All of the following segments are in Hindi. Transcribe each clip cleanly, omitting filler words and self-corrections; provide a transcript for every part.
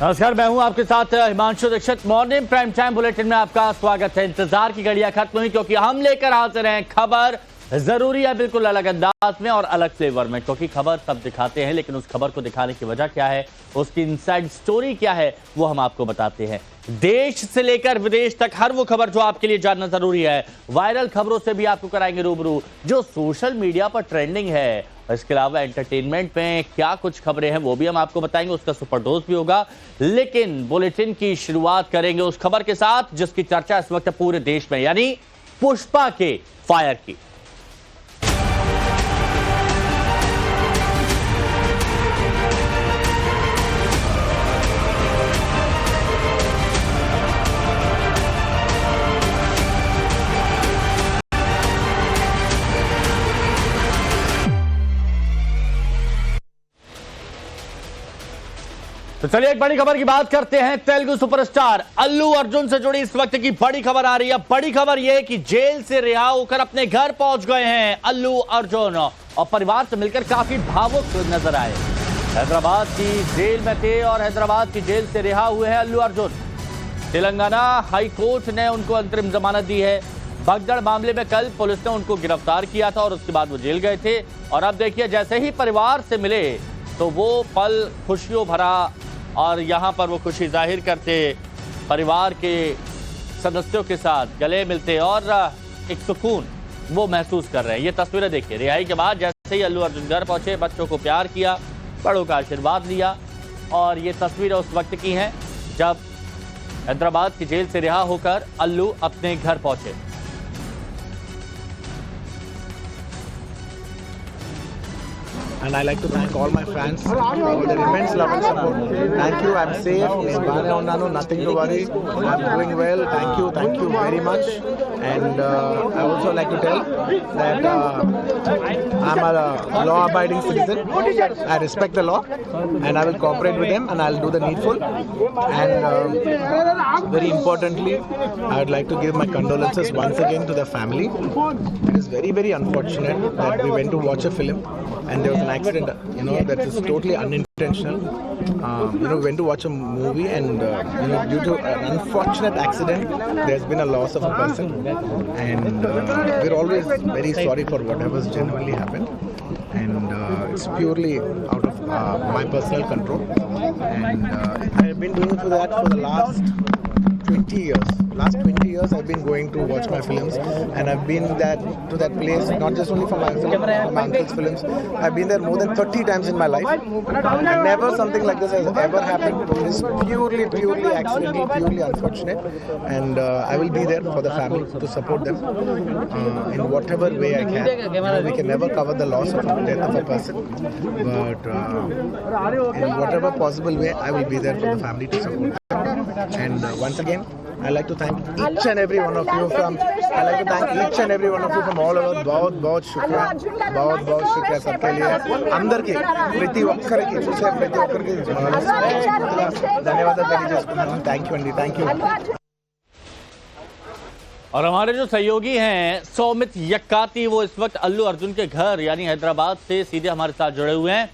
नमस्कार, मैं हूं आपके साथ Himanshu Dixit. Morning prime time bulletin में आपका स्वागत है। इंतजार की घड़ियां खत्म हुई क्योंकि हम लेकर हाजिर हैं खबर। जरूरी है बिल्कुल अलग अंदाज में और अलग फ्लेवर में, क्योंकि खबर सब दिखाते हैं लेकिन उस खबर को दिखाने की वजह क्या है, उसकी इनसाइड स्टोरी क्या है, वो हम आपको बताते हैं। देश से लेकर विदेश तक हर वो खबर जो आपके लिए जानना जरूरी है। वायरल खबरों से भी आपको कराएंगे रूबरू, जो सोशल मीडिया पर ट्रेंडिंग है। इसके अलावा एंटरटेनमेंट में क्या कुछ खबरें हैं वो भी हम आपको बताएंगे, उसका सुपर डोज भी होगा। लेकिन बुलेटिन की शुरुआत करेंगे उस खबर के साथ जिसकी चर्चा इस वक्त पूरे देश में, यानी पुष्पा के फायर की। तो चलिए एक बड़ी खबर की बात करते हैं। तेलुगु सुपरस्टार अल्लू अर्जुन से जुड़ी इस वक्त की बड़ी खबर आ रही है। बड़ी खबर यह कि जेल से रिहा होकर अपने घर पहुंच गए हैं अल्लू अर्जुन और परिवार से मिलकर काफी भावुक नजर आए। हैदराबाद की जेल में थे और हैदराबाद की जेल से रिहा हुए हैं अल्लू अर्जुन। तेलंगाना हाई कोर्ट ने उनको अंतरिम जमानत दी है। भगदड़ मामले में कल पुलिस ने उनको गिरफ्तार किया था और उसके बाद वो जेल गए थे। और अब देखिए, जैसे ही परिवार से मिले तो वो पल खुशियों भरा और यहां पर वो खुशी जाहिर करते, परिवार के सदस्यों के साथ गले मिलते और एक सुकून वो महसूस कर रहे हैं। ये तस्वीरें देखिए, रिहाई के बाद जैसे ही अल्लू अर्जुन घर पहुंचे, बच्चों को प्यार किया, बड़ों का आशीर्वाद लिया। और ये तस्वीरें उस वक्त की हैं जब हैदराबाद की जेल से रिहा होकर अल्लू अपने घर पहुंचे। And I like to thank all my fans for their immense love and support. Thank you. I'm safe. Bane unnanu, nothing to worry. I'm doing well. Thank you very much. And I also like to tell that I'm a law-abiding citizen. I respect the law, and I will cooperate with them, and I'll do the needful. And very importantly, I would like to give my condolences once again to the family. It is very, very unfortunate that we went to watch a film and there was an accident, that is totally unintentional. We went to watch a movie and, due to an unfortunate accident, there's been a loss of a person. And we're always very sorry for whatever's genuinely happened. And it's purely out of my personal control. And I've been doing that for the last 20 years. Last 20 years I've been going to watch my films, and I've been to that place not just only for my uncle's films. I've been there more than 30 times in my life. And never something like this has ever happened. It is purely accidental, purely unfortunate. And I will be there for the family to support them in whatever way I can. We can never cover the loss of the death of a person, but in whatever possible way I will be there for the family to support them. And once again, I like to thank each and every one of you from all over. बहुत शुक्रिया सबके लिए, अंदर के प्रति ఒక్కరి की చూసే ప్రతి ఒక్కరికి ధన్యవాదాలు తెలియజేస్తున్నాను। Thank you. और हमारे जो सहयोगी हैं सौमित यक्काती, वो इस वक्त अल्लू अर्जुन के घर यानी हैदराबाद से सीधे हमारे साथ जुड़े हुए हैं।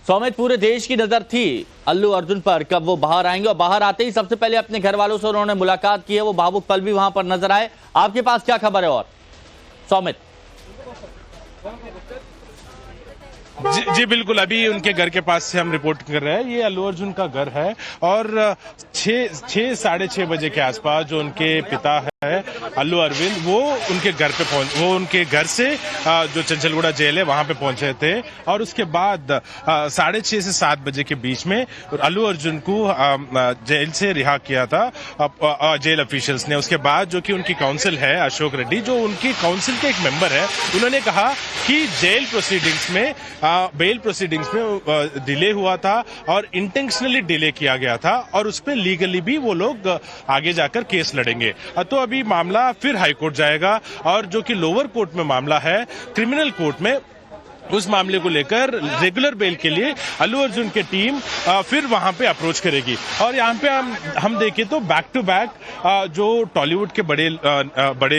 सौमित, पूरे देश की नजर थी अल्लू अर्जुन पर, कब वो बाहर आएंगे, और बाहर आते ही सबसे पहले अपने घर वालों से उन्होंने मुलाकात की है। वो भावुक पल भी वहां पर नजर आए। आपके पास क्या खबर है? और सौमित जी बिल्कुल, अभी उनके घर के पास से हम रिपोर्ट कर रहे हैं। ये अल्लू अर्जुन का घर है और 6 6:30 बजे के आसपास जो उनके पिता है अल्लू अरविंद, वो उनके घर से जो चंचलगुड़ा जेल है वहां पे पहुंचे थे। और उसके बाद 6:30 से 7 बजे के बीच में अल्लू अर्जुन को जेल से रिहा किया था जेल ऑफिशियल्स ने। उसके बाद जो कि उनकी काउंसिल है अशोक रेड्डी, जो उनकी काउंसिल के एक मेंबर है, उन्होंने कहा कि बेल प्रोसीडिंग्स में डिले हुआ था और इंटेंशनली डिले किया गया था और उस पर लीगली भी वो लोग आगे जाकर केस लड़ेंगे। तो अभी मामला फिर हाईकोर्ट जाएगा और जो कि लोअर कोर्ट में मामला है, क्रिमिनल कोर्ट में, उस मामले को लेकर रेगुलर बेल के लिए अल्लू अर्जुन की टीम फिर वहां पे अप्रोच करेगी। और यहाँ पे हम देखें तो बैक टू बैक जो टॉलीवुड के बड़े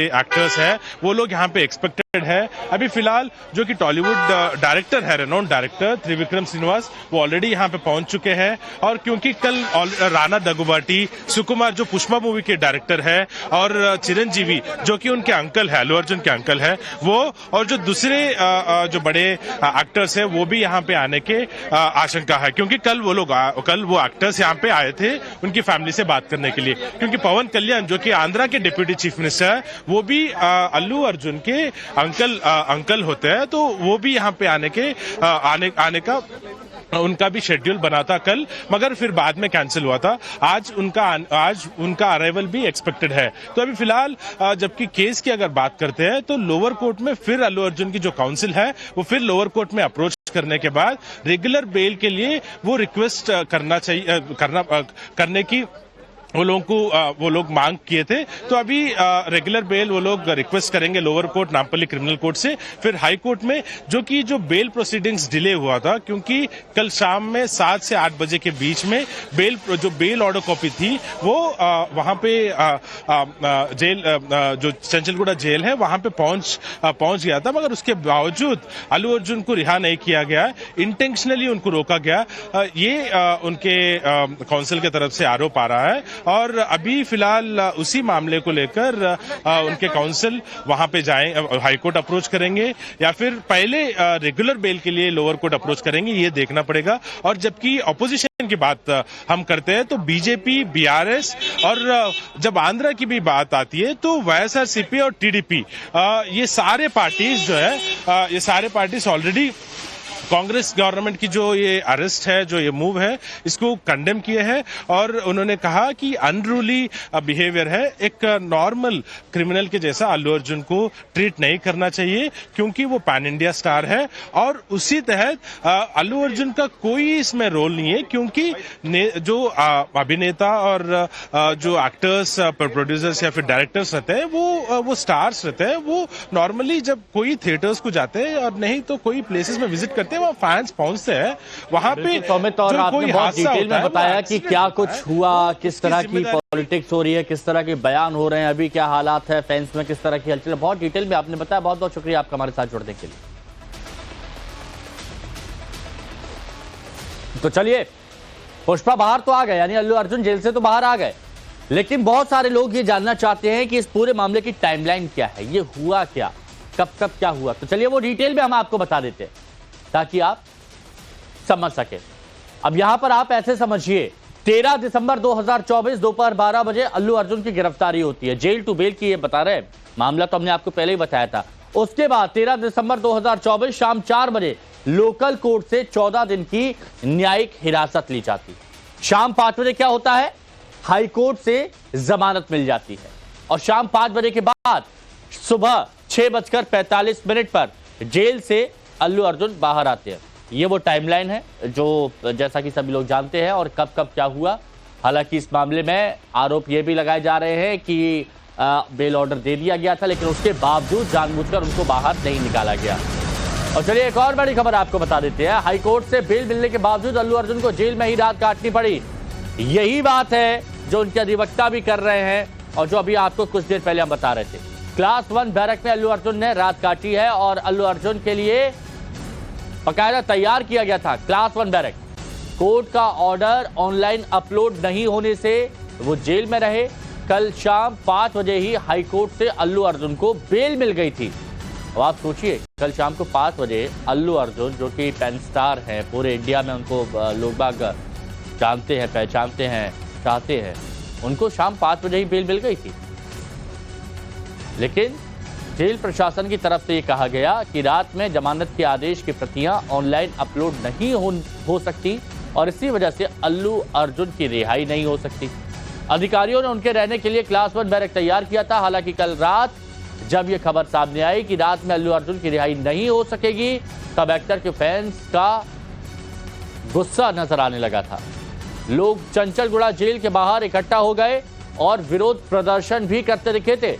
एक्टर्स हैं वो लोग यहाँ पे एक्सपेक्टेड है। अभी फिलहाल जो कि टॉलीवुड डायरेक्टर है, रेनोन्ड डायरेक्टर त्रिविक्रम श्रीनिवास, वो ऑलरेडी यहाँ पे पहुंच चुके हैं। और क्योंकि कल राणा दगुबाटी, सुकुमार जो पुष्पा मूवी के डायरेक्टर है, और चिरंजीवी जो कि उनके अंकल है, अल्लू अर्जुन के अंकल है, वो और जो दूसरे जो बड़े एक्टर्स है वो भी यहाँ पे आने के आशंका है। क्योंकि कल वो एक्टर्स यहाँ पे आए थे उनकी फैमिली से बात करने के लिए। क्योंकि पवन कल्याण जो कि आंध्रा के डिप्यूटी चीफ मिनिस्टर है, वो भी अल्लू अर्जुन के अंकल होते हैं, तो वो भी यहाँ पे आने का उनका भी शेड्यूल बना था कल, मगर फिर बाद में कैंसिल हुआ था। आज उनका अराइवल भी एक्सपेक्टेड है। तो अभी फिलहाल जबकि केस की अगर बात करते हैं तो लोअर कोर्ट में फिर अल्लू अर्जुन की जो काउंसिल है वो फिर लोअर कोर्ट में अप्रोच करने के बाद रेगुलर बेल के लिए वो रिक्वेस्ट करने की वो लोग मांग किए थे। तो अभी रेगुलर बेल वो लोग रिक्वेस्ट करेंगे lower court Nampally criminal court से, फिर हाई कोर्ट में, जो बेल प्रोसीडिंग्स डिले हुआ था क्योंकि कल शाम में 7 से 8 बजे के बीच में बेल ऑर्डर कॉपी थी वो वहां पे जेल जो चंचलगुड़ा जेल है वहां पे पहुंच गया था, मगर उसके बावजूद अल्लू अर्जुन को रिहा नहीं किया गया, इंटेंशनली उनको रोका गया। ये उनके काउंसिल की तरफ से आरोप आ रहा है। और अभी फिलहाल उसी मामले को लेकर उनके काउंसिल वहां पे हाई कोर्ट अप्रोच करेंगे या फिर पहले रेगुलर बेल के लिए लोअर कोर्ट अप्रोच करेंगे, ये देखना पड़ेगा। और जबकि ऑपोजिशन की बात हम करते हैं तो बीजेपी, बीआरएस और जब आंध्रा की भी बात आती है तो वाईएसआरसीपी और टीडीपी, ये सारे पार्टीज जो है ये सारे पार्टीज ऑलरेडी कांग्रेस गवर्नमेंट की जो ये अरेस्ट है, जो ये मूव है, इसको कंडेम किए हैं और उन्होंने कहा कि अनरूली बिहेवियर है, एक नॉर्मल क्रिमिनल के जैसा अल्लू अर्जुन को ट्रीट नहीं करना चाहिए क्योंकि वो पैन इंडिया स्टार है। और उसी तहत अल्लू अर्जुन का कोई इसमें रोल नहीं है क्योंकि जो अभिनेता और जो एक्टर्स, प्रोड्यूसर्स या फिर डायरेक्टर्स रहते हैं वो स्टार्स रहते हैं, वो नॉर्मली जब कोई थिएटर्स को जाते हैं और नहीं तो कोई प्लेसेस में विजिट करते हैं, वहाँ फैंस पहुंचते हैं, वहाँ पे अमित, और आपने बहुत डिटेल में बताया कि क्या कुछ हुआ, किस तरह की पॉलिटिक्स हो रही है, किस तरह के बयान हो रहे हैं, अभी क्या हालात है फैंस में, किस तरह की हलचल, बहुत डिटेल में आपने बताया। बहुत बहुत शुक्रिया आपका हमारे साथ जुड़ने के लिए। तो चलिए, पुष्पा बाहर तो आ गए, यानी अल्लू अर्जुन जेल से तो बाहर आ गए, लेकिन बहुत सारे लोग ये जानना चाहते हैं कि इस पूरे मामले की टाइमलाइन क्या है, ये हुआ क्या, कब क्या हुआ। तो चलिए वो डिटेल में हम आपको बता देते हैं ताकि आप समझ सके। अब यहां पर आप ऐसे समझिए, 13 दिसंबर 2024 दोपहर 12 बजे अल्लू अर्जुन की गिरफ्तारी होती है, जेल टू बेल की ये बता रहे हैं, मामला तो हमने आपको पहले ही बताया था। उसके बाद 13 दिसंबर 2024 शाम 4 बजे लोकल कोर्ट से 14 दिन की न्यायिक हिरासत ली जाती। शाम 5 बजे क्या होता है, हाई कोर्ट से जमानत मिल जाती है और शाम 5 बजे के बाद सुबह 6:45 पर जेल से अल्लू अर्जुन बाहर आते हैं। ये वो टाइमलाइन है जो जैसा कि सभी लोग जानते हैं और कब क्या हुआ। हालांकि इस मामले में आरोप ये भी लगाए जा रहे हैं कि बेल ऑर्डर दे दिया गया था, लेकिन उसके बावजूद जानबूझकर उनको बाहर नहीं निकाला गया। और चलिए एक और बड़ी खबर आपको बता देते हैं, हाई कोर्ट से बेल मिलने के बावजूद अल्लू अर्जुन को जेल में ही रात काटनी पड़ी। यही बात है जो उनके अधिवक्ता भी कर रहे हैं और जो अभी आपको कुछ देर पहले हम बता रहे थे। क्लास 1 बैरक में अल्लू अर्जुन ने रात काटी है और अल्लू अर्जुन के लिए बकायदा तैयार किया गया था क्लास 1 बैरक। कोर्ट का ऑर्डर ऑनलाइन अपलोड नहीं होने से वो जेल में रहे। कल शाम 5 बजे ही हाई कोर्ट से अल्लू अर्जुन को बेल मिल गई थी। अब आप सोचिए, कल शाम को 5 बजे अल्लू अर्जुन जो कि पेन स्टार हैं, पूरे इंडिया में उनको लोग बाग जानते हैं, पहचानते हैं, चाहते हैं, उनको शाम 5 बजे ही बेल मिल गई थी। लेकिन जेल प्रशासन की तरफ से ये कहा गया कि रात में जमानत के आदेश की प्रतियां ऑनलाइन अपलोड नहीं हो सकती और इसी वजह से अल्लू अर्जुन की रिहाई नहीं हो सकती। अधिकारियों ने उनके रहने के लिए क्लास 1 बैरक तैयार किया था। हालांकि कल रात जब यह खबर सामने आई कि रात में अल्लू अर्जुन की रिहाई नहीं हो सकेगी, तब एक्टर के फैंस का गुस्सा नजर आने लगा था। लोग चंचलगुड़ा जेल के बाहर इकट्ठा हो गए और विरोध प्रदर्शन भी करते दिखे थे।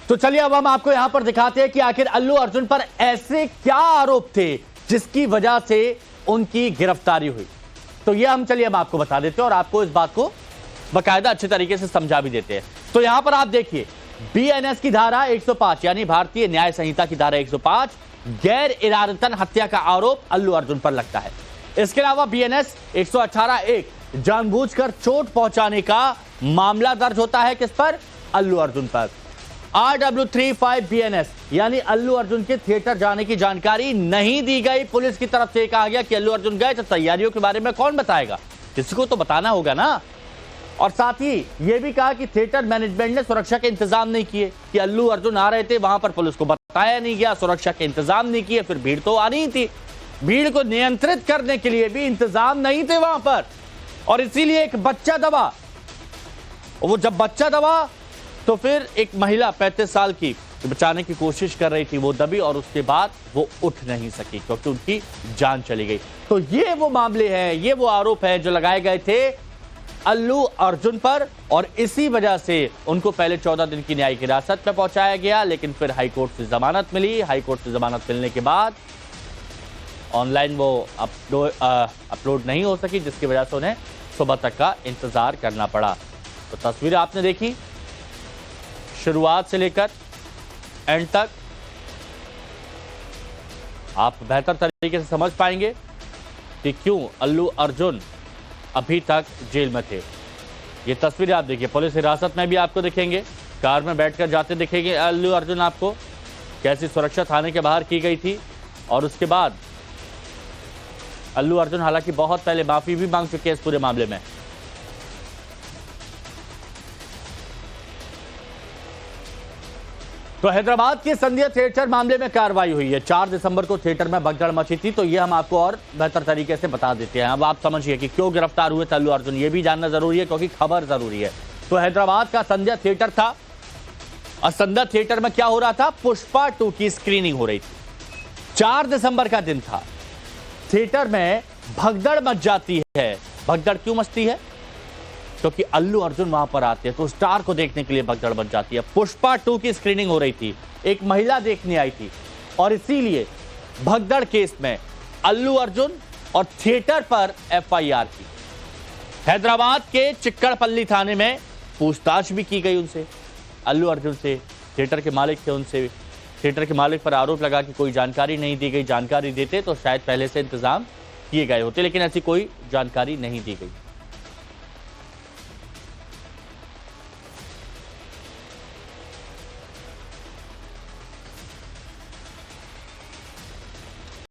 तो चलिए अब हम आपको यहां पर दिखाते हैं कि आखिर अल्लू अर्जुन पर ऐसे क्या आरोप थे जिसकी वजह से उनकी गिरफ्तारी हुई। तो ये हम आपको बता देते हैं और आपको इस बात को बाकायदा अच्छे तरीके से समझा भी देते हैं। तो यहां पर आप देखिए बीएनएस की धारा 105 यानी भारतीय न्याय संहिता की धारा 105 गैर इरादतन हत्या का आरोप अल्लू अर्जुन पर लगता है। इसके अलावा बीएनएस 118(1) जानबूझकर चोट पहुंचाने का मामला दर्ज होता है किस पर? अल्लू अर्जुन पर। RW35 बीएनएस यानी अल्लू अर्जुन के थिएटर जाने की जानकारी नहीं दी गई। पुलिस की तरफ से कहा गया कि अल्लू अर्जुन गए, तो तैयारियों के बारे में कौन बताएगा? किसी को तो बताना होगा ना। और साथ ही यह भी कहा कि थिएटर मैनेजमेंट ने सुरक्षा के इंतजाम नहीं किए कि अल्लू अर्जुन आ रहे थे, वहां पर पुलिस को बताया नहीं गया, सुरक्षा के इंतजाम नहीं किए। फिर भीड़ तो आनी ही थी, भीड़ को नियंत्रित करने के लिए भी इंतजाम नहीं थे वहां पर, और इसीलिए एक बच्चा दबा। वो जब बच्चा दबा तो फिर एक महिला 35 साल की बचाने की कोशिश कर रही थी, वो दबी और उसके बाद वो उठ नहीं सकी क्योंकि उनकी जान चली गई। तो ये वो मामले हैं, ये वो आरोप है जो लगाए गए थे अल्लू अर्जुन पर, और इसी वजह से उनको पहले 14 दिन की न्यायिक हिरासत में पहुंचाया गया, लेकिन फिर हाईकोर्ट से जमानत मिली। हाईकोर्ट से जमानत मिलने के बाद ऑनलाइन वो अपलोड नहीं हो सकी, जिसकी वजह से उन्हें सुबह तक का इंतजार करना पड़ा। तो तस्वीरें आपने देखी शुरुआत से लेकर एंड तक, आप बेहतर तरीके से समझ पाएंगे कि क्यों अल्लू अर्जुन अभी तक जेल में थे। ये तस्वीरें आप देखिए, पुलिस हिरासत में भी आपको दिखेंगे, कार में बैठकर जाते दिखेंगे अल्लू अर्जुन आपको, कैसी सुरक्षा थाने के बाहर की गई थी। और उसके बाद अल्लू अर्जुन हालांकि बहुत पहले माफी भी मांग चुके हैं इस पूरे मामले में। तो हैदराबाद के संध्या थिएटर मामले में कार्रवाई हुई है। 4 दिसंबर को थिएटर में भगदड़ मची थी, तो ये हम आपको और बेहतर तरीके से बता देते हैं। अब आप समझिए कि क्यों गिरफ्तार हुए थे अल्लू अर्जुन, ये भी जानना जरूरी है क्योंकि खबर जरूरी है। तो हैदराबाद का संध्या थिएटर था, और संध्या थिएटर में क्या हो रहा था? पुष्पा 2 की स्क्रीनिंग हो रही थी। 4 दिसंबर का दिन था। थिएटर में भगदड़ मच जाती है। भगदड़ क्यों मचती है? क्योंकि अल्लू अर्जुन वहां पर आते हैं, तो स्टार को देखने के लिए भगदड़ मच जाती है। पुष्पा 2 की स्क्रीनिंग हो रही थी, एक महिला देखने आई थी, और इसीलिए भगदड़ केस में अल्लू अर्जुन और थिएटर पर एफआईआर की। हैदराबाद के चिक्कड़पल्ली थाने में पूछताछ भी की गई उनसे, अल्लू अर्जुन से। थिएटर के मालिक थे, उनसे थिएटर के मालिक पर आरोप लगा कि कोई जानकारी नहीं दी गई, जानकारी देते तो शायद पहले से इंतजाम किए गए होते, लेकिन ऐसी कोई जानकारी नहीं दी गई।